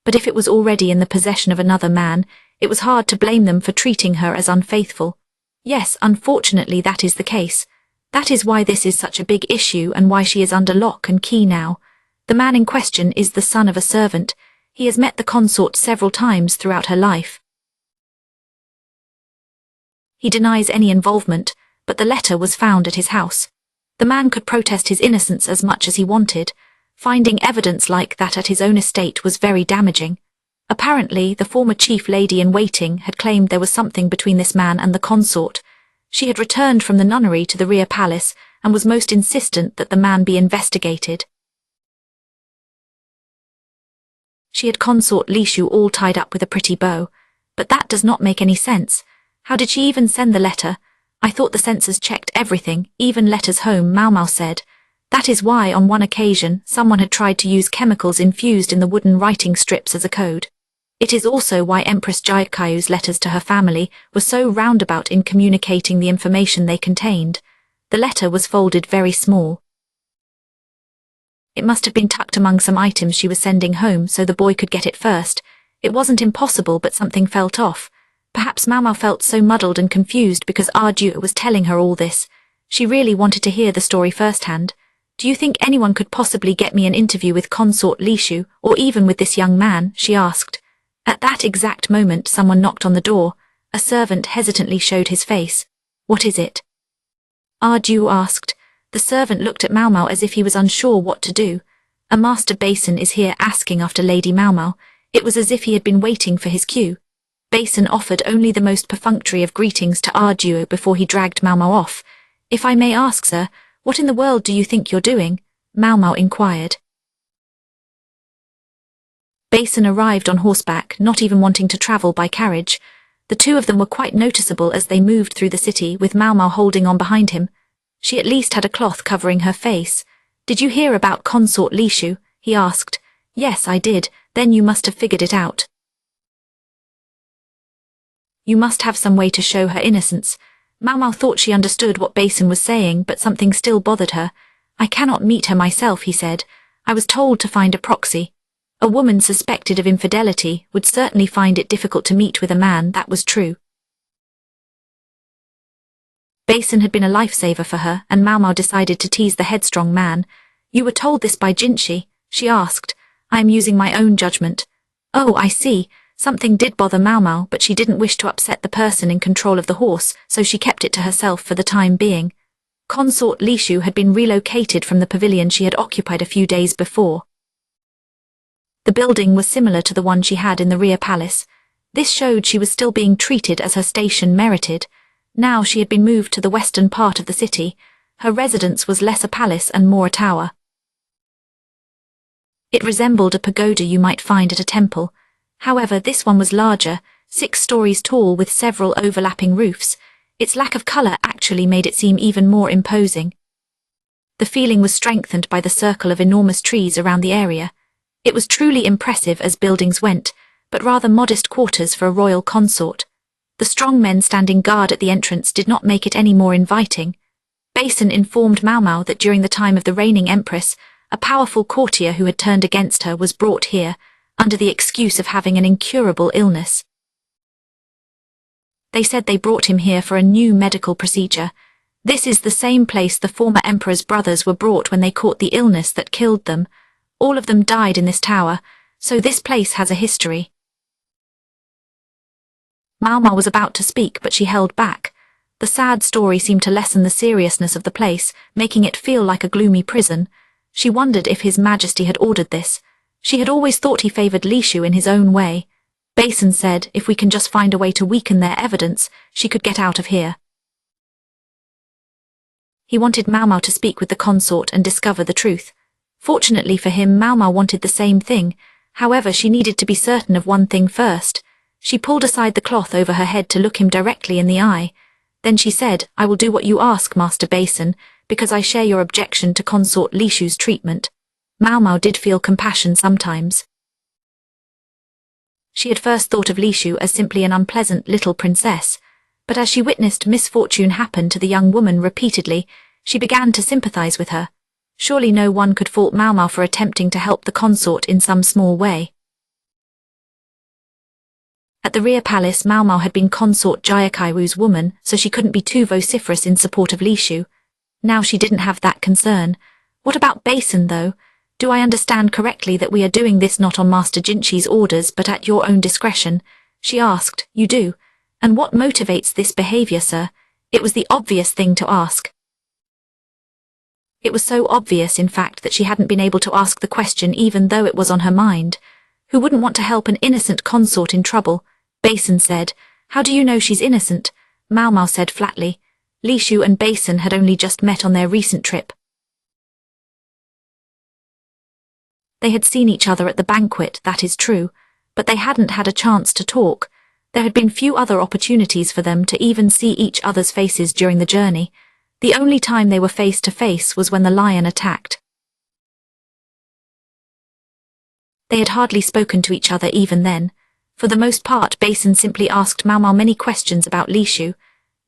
but if it was already in the possession of another man, it was hard to blame them for treating her as unfaithful. Yes, unfortunately that is the case. That is why this is such a big issue and why she is under lock and key now. The man in question is the son of a servant. He has met the consort several times throughout her life. He denies any involvement, but the letter was found at his house. The man could protest his innocence as much as he wanted. Finding evidence like that at his own estate was very damaging. Apparently, the former chief lady-in-waiting had claimed there was something between this man and the consort. She had returned from the nunnery to the rear palace and was most insistent that the man be investigated. She had consort Lishu all tied up with a pretty bow. But that does not make any sense. How did she even send the letter? I thought the censors checked everything, even letters home, Maomao said. That is why on one occasion someone had tried to use chemicals infused in the wooden writing strips as a code. It is also why Empress Jaikayu's letters to her family were so roundabout in communicating the information they contained. The letter was folded very small. It must have been tucked among some items she was sending home so the boy could get it first. It wasn't impossible, but something felt off. Perhaps Maomao felt so muddled and confused because Ardu was telling her all this. She really wanted to hear the story firsthand. Do you think anyone could possibly get me an interview with consort Lishu, or even with this young man? She asked. At that exact moment someone knocked on the door. A servant hesitantly showed his face. What is it? Ardu asked. The servant looked at Maomao as if he was unsure what to do. A Master Basin is here asking after Lady Maomao. It was as if he had been waiting for his cue. Basin offered only the most perfunctory of greetings to Ardu before he dragged Maomao off. If I may ask, sir, what in the world do you think you're doing? Maomao inquired. Basin arrived on horseback, not even wanting to travel by carriage. The two of them were quite noticeable as they moved through the city, with Maomao holding on behind him. She at least had a cloth covering her face. Did you hear about consort Lishu? He asked. Yes, I did. Then you must have figured it out. You must have some way to show her innocence. Maomao thought she understood what Basin was saying, but something still bothered her. I cannot meet her myself, he said. I was told to find a proxy. A woman suspected of infidelity would certainly find it difficult to meet with a man, that was true. Basin had been a lifesaver for her, and Maomao decided to tease the headstrong man. You were told this by Jinshi? She asked. I am using my own judgment. Oh, I see. Something did bother Maomao, but she didn't wish to upset the person in control of the horse, so she kept it to herself for the time being. Consort Lishu had been relocated from the pavilion she had occupied a few days before. The building was similar to the one she had in the rear palace. This showed she was still being treated as her station merited. Now she had been moved to the western part of the city. Her residence was less a palace and more a tower. It resembled a pagoda you might find at a temple. However, this one was larger, 6 stories tall with several overlapping roofs. Its lack of colour actually made it seem even more imposing. The feeling was strengthened by the circle of enormous trees around the area. It was truly impressive as buildings went, but rather modest quarters for a royal consort. The strong men standing guard at the entrance did not make it any more inviting. Basin informed Maomao that during the time of the reigning empress, a powerful courtier who had turned against her was brought here, under the excuse of having an incurable illness. They said they brought him here for a new medical procedure. This is the same place the former emperor's brothers were brought when they caught the illness that killed them. All of them died in this tower, so this place has a history. Maomao was about to speak, but she held back. The sad story seemed to lessen the seriousness of the place, making it feel like a gloomy prison. She wondered if His Majesty had ordered this. She had always thought he favoured Lishu in his own way. Basin said if we can just find a way to weaken their evidence, she could get out of here. He wanted Maomao to speak with the consort and discover the truth. Fortunately for him, Maomao wanted the same thing. However, she needed to be certain of one thing first. She pulled aside the cloth over her head to look him directly in the eye. Then she said, I will do what you ask, Master Basin, because I share your objection to consort Lishu's treatment. Maomao did feel compassion sometimes. She had first thought of Lishu as simply an unpleasant little princess, but as she witnessed misfortune happen to the young woman repeatedly, she began to sympathize with her. Surely no one could fault Maomao for attempting to help the consort in some small way. At the rear palace, Maomao had been consort Jayakaiwu's woman, so she couldn't be too vociferous in support of Li Shu. Now she didn't have that concern. What about Basin, though? Do I understand correctly that we are doing this not on Master Jinchi's orders but at your own discretion? She asked. You do? And what motivates this behavior, sir? It was the obvious thing to ask. It was so obvious, in fact, that she hadn't been able to ask the question even though it was on her mind. Who wouldn't want to help an innocent consort in trouble? Basin said. How do you know she's innocent? Maomao said flatly. Li Shu and Basin had only just met on their recent trip. They had seen each other at the banquet, that is true, but they hadn't had a chance to talk. There had been few other opportunities for them to even see each other's faces during the journey. The only time they were face to face was when the lion attacked. They had hardly spoken to each other even then. For the most part, Basin simply asked Maomao many questions about Li Shu.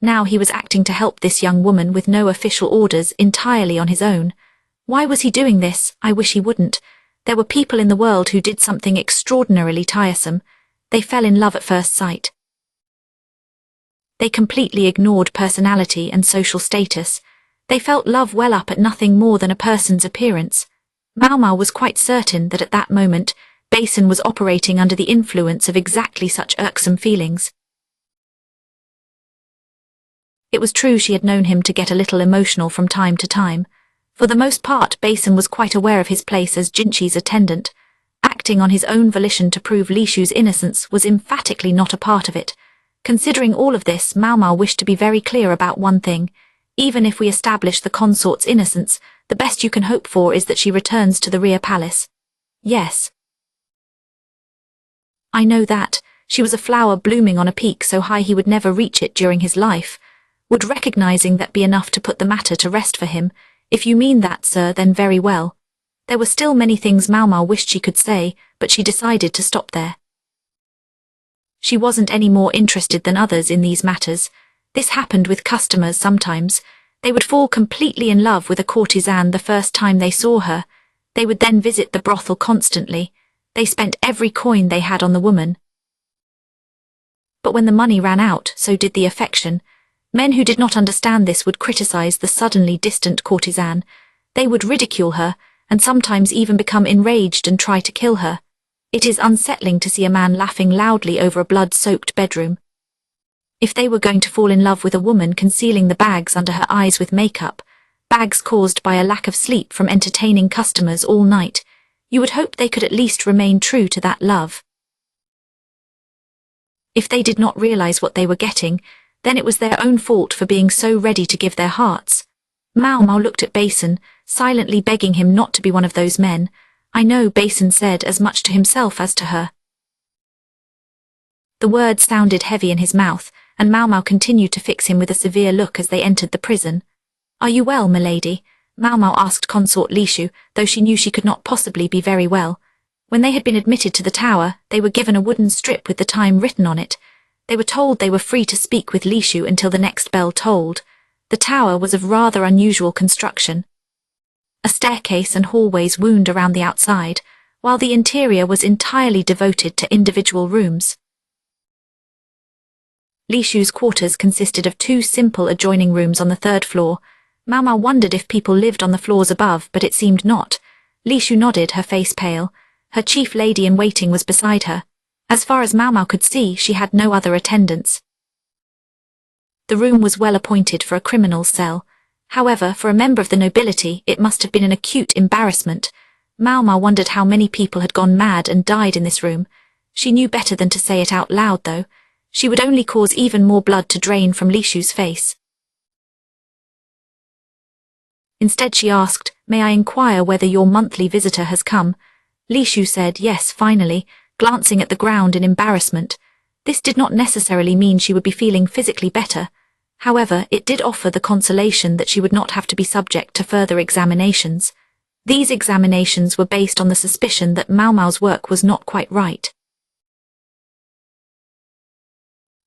Now he was acting to help this young woman with no official orders, entirely on his own. Why was he doing this? I wish he wouldn't. There were people in the world who did something extraordinarily tiresome. They fell in love at first sight. They completely ignored personality and social status. They felt love well up at nothing more than a person's appearance. Maomao was quite certain that at that moment, Basin was operating under the influence of exactly such irksome feelings. It was true she had known him to get a little emotional from time to time. For the most part, Basin was quite aware of his place as Jinchi's attendant. Acting on his own volition to prove Li Shu's innocence was emphatically not a part of it. Considering all of this, Maomao wished to be very clear about one thing. Even if we establish the consort's innocence, the best you can hope for is that she returns to the rear palace. Yes. I know that. She was a flower blooming on a peak so high he would never reach it during his life. Would recognizing that be enough to put the matter to rest for him? If you mean that, sir, then very well. There were still many things Maomao wished she could say, but she decided to stop there. She wasn't any more interested than others in these matters. This happened with customers sometimes. They would fall completely in love with a courtesan the first time they saw her. They would then visit the brothel constantly. They spent every coin they had on the woman. But when the money ran out, so did the affection. Men who did not understand this would criticize the suddenly distant courtesan. They would ridicule her, and sometimes even become enraged and try to kill her. It is unsettling to see a man laughing loudly over a blood-soaked bedroom. If they were going to fall in love with a woman concealing the bags under her eyes with makeup, bags caused by a lack of sleep from entertaining customers all night, you would hope they could at least remain true to that love. If they did not realize what they were getting, then it was their own fault for being so ready to give their hearts. Maomao looked at Basin, silently begging him not to be one of those men. I know, Basin said as much to himself as to her. The words sounded heavy in his mouth, and Maomao continued to fix him with a severe look as they entered the prison. Are you well, milady? Maomao asked Consort Li Shu, though she knew she could not possibly be very well. When they had been admitted to the tower, they were given a wooden strip with the time written on it. They were told they were free to speak with Li Shu until the next bell tolled. The tower was of rather unusual construction. A staircase and hallways wound around the outside, while the interior was entirely devoted to individual rooms. Li Shu's quarters consisted of 2 simple adjoining rooms on the 3rd floor. Maomao wondered if people lived on the floors above, but it seemed not. Li Shu nodded, her face pale. Her chief lady-in-waiting was beside her. As far as Maomao could see, she had no other attendants. The room was well appointed for a criminal's cell. However, for a member of the nobility, it must have been an acute embarrassment. Maomao wondered how many people had gone mad and died in this room. She knew better than to say it out loud, though. She would only cause even more blood to drain from Li Shu's face. Instead she asked, May I inquire whether your monthly visitor has come? Li Shu said yes, finally, glancing at the ground in embarrassment. This did not necessarily mean she would be feeling physically better. However, it did offer the consolation that she would not have to be subject to further examinations. These examinations were based on the suspicion that Maomao's work was not quite right.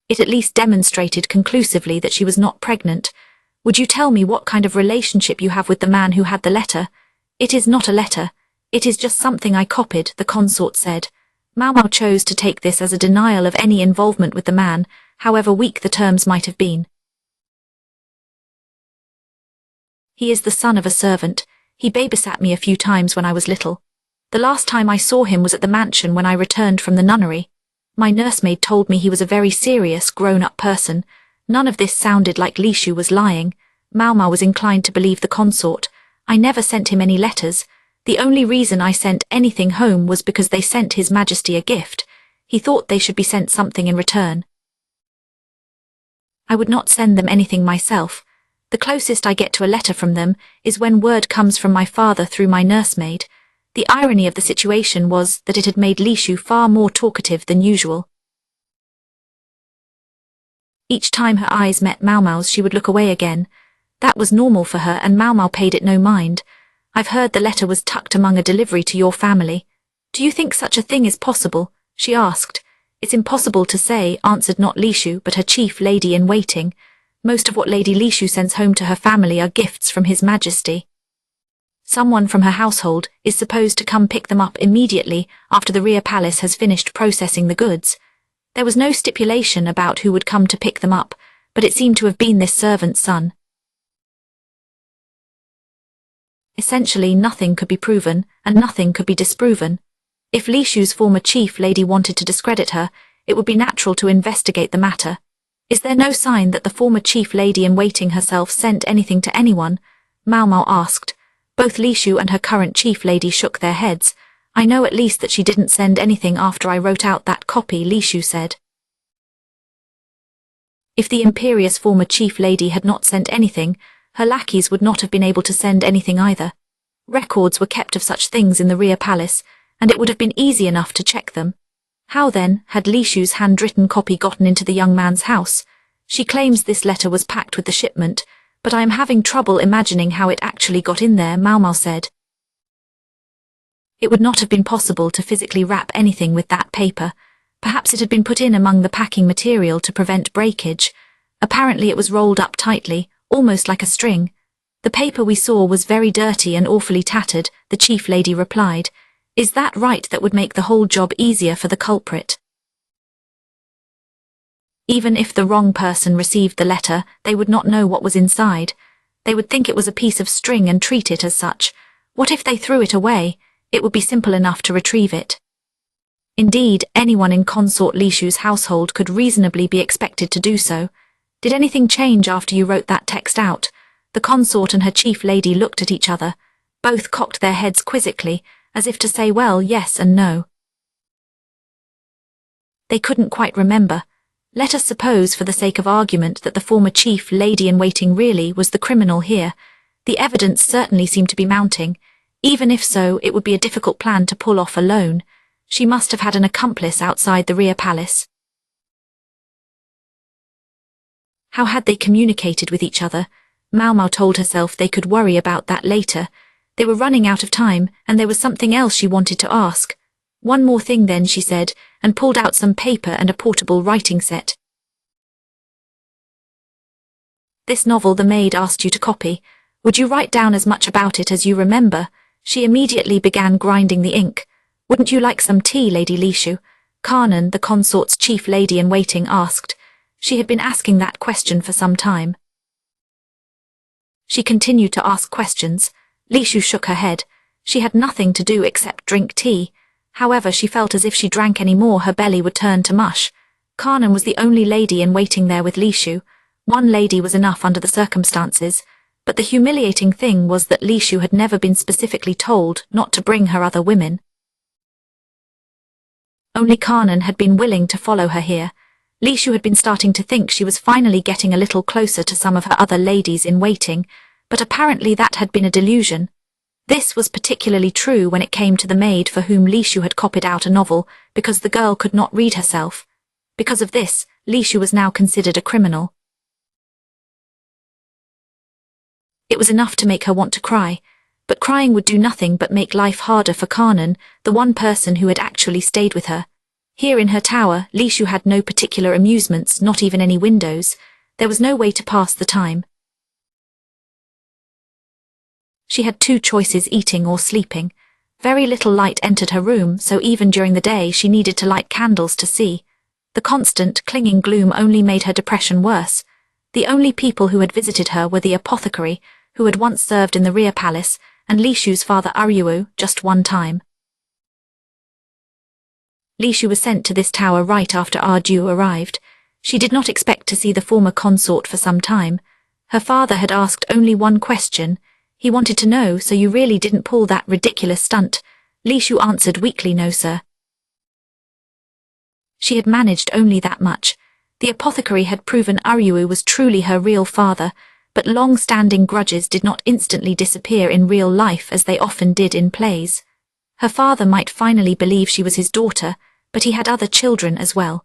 It at least demonstrated conclusively that she was not pregnant. Would you tell me what kind of relationship you have with the man who had the letter? It is not a letter. It is just something I copied, the consort said. Maomao chose to take this as a denial of any involvement with the man, however weak the terms might have been. He is the son of a servant. He babysat me a few times when I was little. The last time I saw him was at the mansion when I returned from the nunnery. My nursemaid told me he was a very serious, grown-up person. None of this sounded like Li Shu was lying. Maomao was inclined to believe the consort. I never sent him any letters. The only reason I sent anything home was because they sent His Majesty a gift. He thought they should be sent something in return. I would not send them anything myself. The closest I get to a letter from them is when word comes from my father through my nursemaid. The irony of the situation was that it had made Li Shu far more talkative than usual. Each time her eyes met Maomao's, she would look away again. That was normal for her, and Maomao paid it no mind. I've heard the letter was tucked among a delivery to your family. Do you think such a thing is possible? She asked. It's impossible to say, answered not Li Shu, but her chief lady-in-waiting. Most of what Lady Li Shu sends home to her family are gifts from His Majesty. Someone from her household is supposed to come pick them up immediately after the rear palace has finished processing the goods. There was no stipulation about who would come to pick them up, but it seemed to have been this servant's son. Essentially, nothing could be proven, and nothing could be disproven. If Li Shu's former chief lady wanted to discredit her, it would be natural to investigate the matter. Is there no sign that the former chief lady-in-waiting herself sent anything to anyone? Maomao asked. Both Li Shu and her current chief lady shook their heads. I know at least that she didn't send anything after I wrote out that copy, Li Shu said. If the imperious former chief lady had not sent anything, her lackeys would not have been able to send anything either. Records were kept of such things in the rear palace, and it would have been easy enough to check them. How then had Li Shu's handwritten copy gotten into the young man's house? She claims this letter was packed with the shipment, but I am having trouble imagining how it actually got in there, Maomao said. It would not have been possible to physically wrap anything with that paper. Perhaps it had been put in among the packing material to prevent breakage. Apparently it was rolled up tightly, almost like a string. The paper we saw was very dirty and awfully tattered, the chief lady replied. Is that right? That would make the whole job easier for the culprit. Even if the wrong person received the letter, they would not know what was inside. They would think it was a piece of string and treat it as such. What if they threw it away? It would be simple enough to retrieve it. Indeed, anyone in Consort Li Shu's household could reasonably be expected to do so. Did anything change after you wrote that text out? The consort and her chief lady looked at each other. Both cocked their heads quizzically, as if to say, well, yes and no. They couldn't quite remember. Let us suppose, for the sake of argument, that the former chief lady-in-waiting really was the criminal here. The evidence certainly seemed to be mounting. Even if so, it would be a difficult plan to pull off alone. She must have had an accomplice outside the rear palace. How had they communicated with each other? Maomao told herself they could worry about that later. They were running out of time, and there was something else she wanted to ask. One more thing then, she said, and pulled out some paper and a portable writing set. This novel the maid asked you to copy. Would you write down as much about it as you remember? She immediately began grinding the ink. Wouldn't you like some tea, Lady Li Shu? Kanan, the consort's chief lady-in-waiting, asked. She had been asking that question for some time. She continued to ask questions. Li Shu shook her head. She had nothing to do except drink tea. However, she felt as if she drank any more her belly would turn to mush. Kanan was the only lady in waiting there with Li Shu. One lady was enough under the circumstances, but the humiliating thing was that Li Shu had never been specifically told not to bring her other women. Only Kanan had been willing to follow her here. Li Shu had been starting to think she was finally getting a little closer to some of her other ladies in waiting, but apparently that had been a delusion. This was particularly true when it came to the maid for whom Li Shu had copied out a novel, because the girl could not read herself. Because of this, Li Shu was now considered a criminal. It was enough to make her want to cry, but crying would do nothing but make life harder for Kanan, the one person who had actually stayed with her. Here in her tower, Li Shu had no particular amusements, not even any windows. There was no way to pass the time. She had two choices: eating or sleeping. Very little light entered her room, so even during the day she needed to light candles to see. The constant, clinging gloom only made her depression worse. The only people who had visited her were the apothecary, who had once served in the rear palace, and Lishu's father Aryuo, just one time. Lishu was sent to this tower right after Arju arrived. She did not expect to see the former consort for some time. Her father had asked only one question. He wanted to know, so you really didn't pull that ridiculous stunt? Lishu answered weakly, no sir. She had managed only that much. The apothecary had proven Aryuo was truly her real father, but long-standing grudges did not instantly disappear in real life as they often did in plays. Her father might finally believe she was his daughter, but he had other children as well.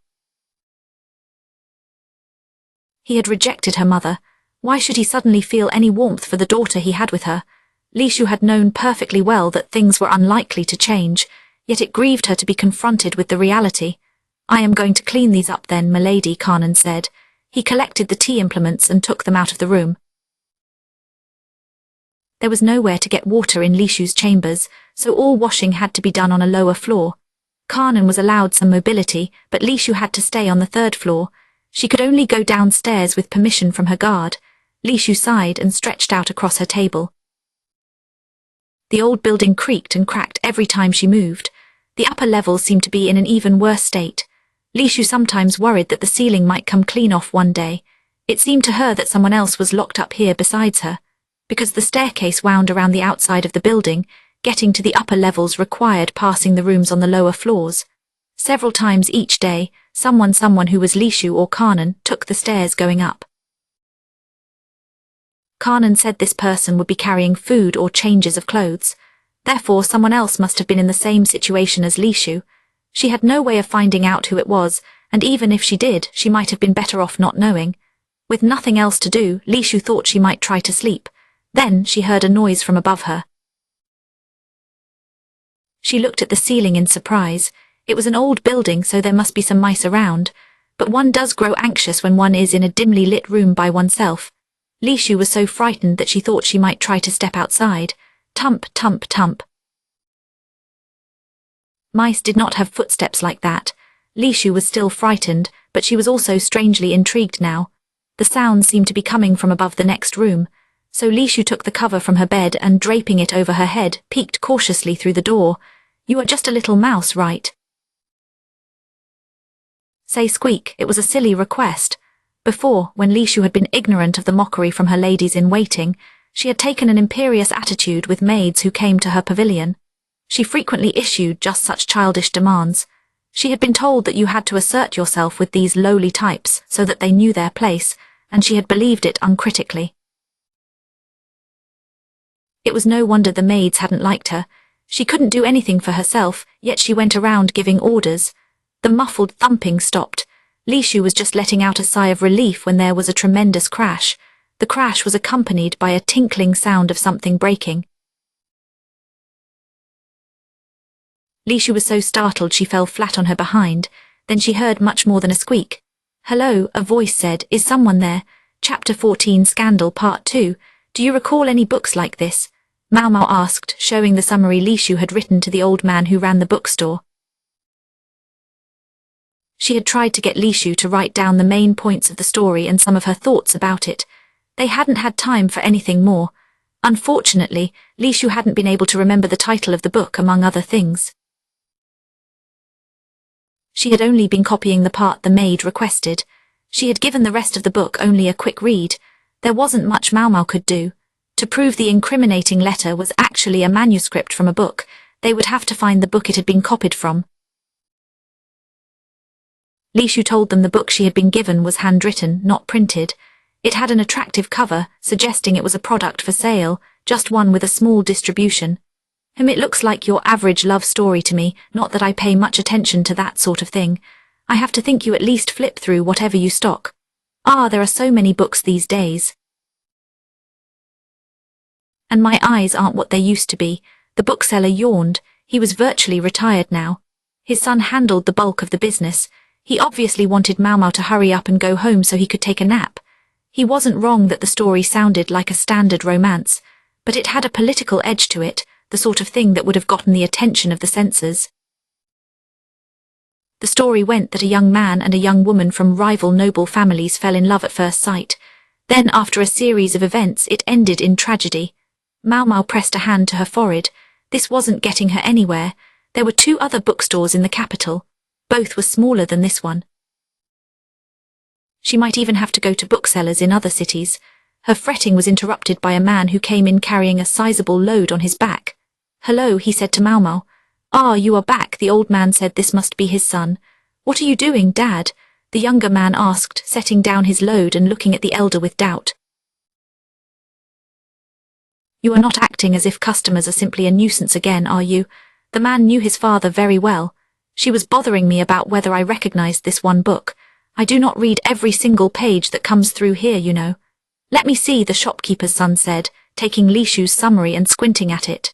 He had rejected her mother. Why should he suddenly feel any warmth for the daughter he had with her? Lishu had known perfectly well that things were unlikely to change, yet it grieved her to be confronted with the reality. I am going to clean these up then, milady, Kanan said. He collected the tea implements and took them out of the room. There was nowhere to get water in Lishu's chambers, so all washing had to be done on a lower floor. Kanan was allowed some mobility, but Lishu had to stay on the third floor. She could only go downstairs with permission from her guard. Lishu sighed and stretched out across her table. The old building creaked and cracked every time she moved. The upper levels seemed to be in an even worse state. Lishu sometimes worried that the ceiling might come clean off one day. It seemed to her that someone else was locked up here besides her. Because the staircase wound around the outside of the building, getting to the upper levels required passing the rooms on the lower floors. Several times each day, someone who was Lishu or Kanan took the stairs going up. Kanan said this person would be carrying food or changes of clothes. Therefore, someone else must have been in the same situation as Lishu. She had no way of finding out who it was, and even if she did, she might have been better off not knowing. With nothing else to do, Lishu thought she might try to sleep. Then she heard a noise from above her. She looked at the ceiling in surprise. It was an old building, so there must be some mice around. But one does grow anxious when one is in a dimly lit room by oneself. Lishu was so frightened that she thought she might try to step outside. Tump, tump, tump. Mice did not have footsteps like that. Lishu was still frightened, but she was also strangely intrigued now. The sounds seemed to be coming from above the next room. So Lishu took the cover from her bed and, draping it over her head, peeked cautiously through the door. You are just a little mouse, right? Say squeak, it was a silly request. Before, when Lishu had been ignorant of the mockery from her ladies-in-waiting, she had taken an imperious attitude with maids who came to her pavilion. She frequently issued just such childish demands. She had been told that you had to assert yourself with these lowly types so that they knew their place, and she had believed it uncritically. It was no wonder the maids hadn't liked her. She couldn't do anything for herself, yet she went around giving orders. The muffled thumping stopped. Lishu was just letting out a sigh of relief when there was a tremendous crash. The crash was accompanied by a tinkling sound of something breaking. Lishu was so startled she fell flat on her behind. Then she heard much more than a squeak. Hello, a voice said, is someone there? Chapter 14 Scandal Part 2. Do you recall any books like this? Maomao asked, showing the summary Lishu had written to the old man who ran the bookstore. She had tried to get Lishu to write down the main points of the story and some of her thoughts about it. They hadn't had time for anything more. Unfortunately, Lishu hadn't been able to remember the title of the book, among other things. She had only been copying the part the maid requested. She had given the rest of the book only a quick read. There wasn't much Maomao could do. To prove the incriminating letter was actually a manuscript from a book, they would have to find the book it had been copied from. Lishu told them the book she had been given was handwritten, not printed. It had an attractive cover, suggesting it was a product for sale, just one with a small distribution. It looks like your average love story to me, not that I pay much attention to that sort of thing. I have to think you at least flip through whatever you stock. There are so many books these days. And my eyes aren't what they used to be. The bookseller yawned. He was virtually retired now. His son handled the bulk of the business. He obviously wanted Maomao to hurry up and go home so he could take a nap. He wasn't wrong that the story sounded like a standard romance, but it had a political edge to it. the sort of thing that would have gotten the attention of the censors. The story went that a young man and a young woman from rival noble families fell in love at first sight. Then, after a series of events, it ended in tragedy. Maomao pressed a hand to her forehead. This wasn't getting her anywhere. There were 2 other bookstores in the capital. Both were smaller than this one. She might even have to go to booksellers in other cities. Her fretting was interrupted by a man who came in carrying a sizable load on his back. "Hello," he said to Maomao. "Ah, you are back," the old man said. This must be his son. "What are you doing, Dad?" the younger man asked, setting down his load and looking at the elder with doubt. "You are not acting as if customers are simply a nuisance again, are you?" The man knew his father very well. "She was bothering me about whether I recognized this one book. I do not read every single page that comes through here, you know." "Let me see," the shopkeeper's son said, taking Li Shu's summary and squinting at it.